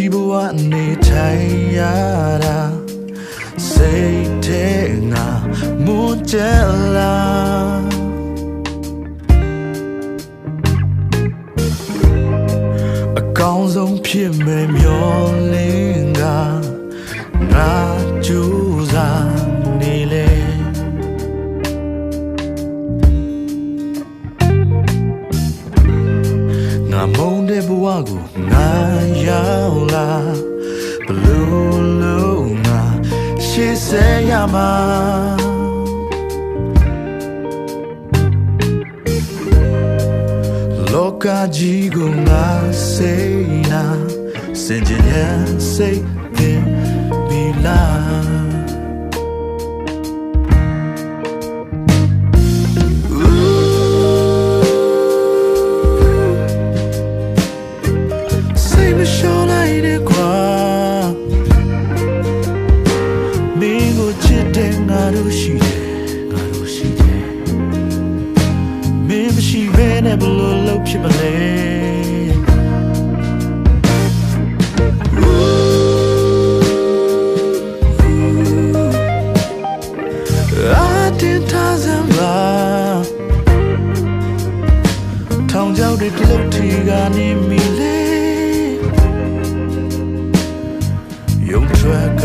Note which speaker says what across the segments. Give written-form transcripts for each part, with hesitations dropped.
Speaker 1: ရှိဘဝနေထိုင်ရတာစိတ်ထဲငါမွန်းကြလာအကောင်းဆုံးဖြစ်မယ်မျောလင်းကငါကြိုးစားနေလေငါမုန်းတဲ့ဘဝကိုငါရောက်လာဘလို့လို့ငါရှေ့ဆက်ရမှာလောကကြီးကိုငါစိတ်နာစင်ကြယ်ရစိတ်ပင်မီလာဘလို့လုပ်ဖြစ်မလဲအတင်းထားစမ်းပါထောင်ချောက်တွေတလုတ်ထီကနေမိလေယုံထွက်က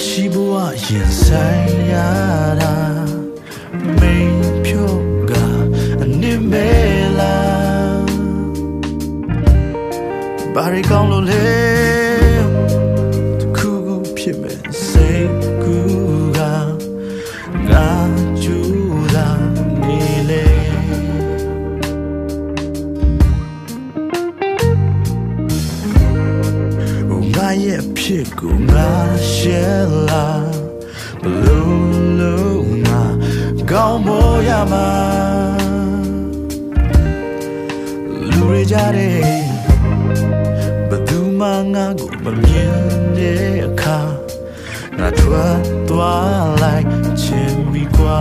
Speaker 1: ရှိဘဝရင်ဆိုင်ရတာမိန်ဖြိုးကအနစ်မဲလာဘာရီကောင်းလို့လဲတခုခုဖြစ်မဲ့စိတ်ကူကငါကြိုးစားနေလေငါရဲ့ဖြစ်ကိုငါရှယ်လာဘလို့လို့ငါကောင်းဖို့ရမှာလူရကြတဲ့ဘသူမှငါကိုမမြင်တဲ့အခါငါထွက်သွားလိုက်ချင်ပြီကွာ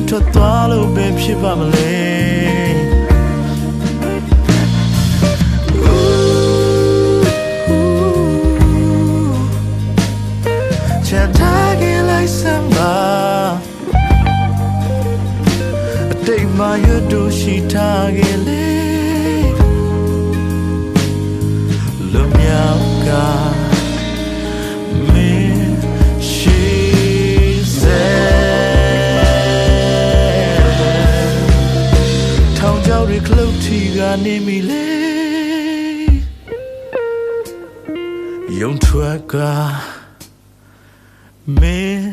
Speaker 1: ထွက်သွားလို့ပဲဖြစ်ပါမလဲချမ်းသာခဲ့လိုက်စမ်းပါအတိတ်မှာရွတ်တို့ရှိထားခဲ့လေလွန်မြောက်ကခလုတ်ထီကနေမိလေယုံထွက်ကမင်း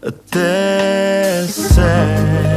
Speaker 1: အသက်ဆက်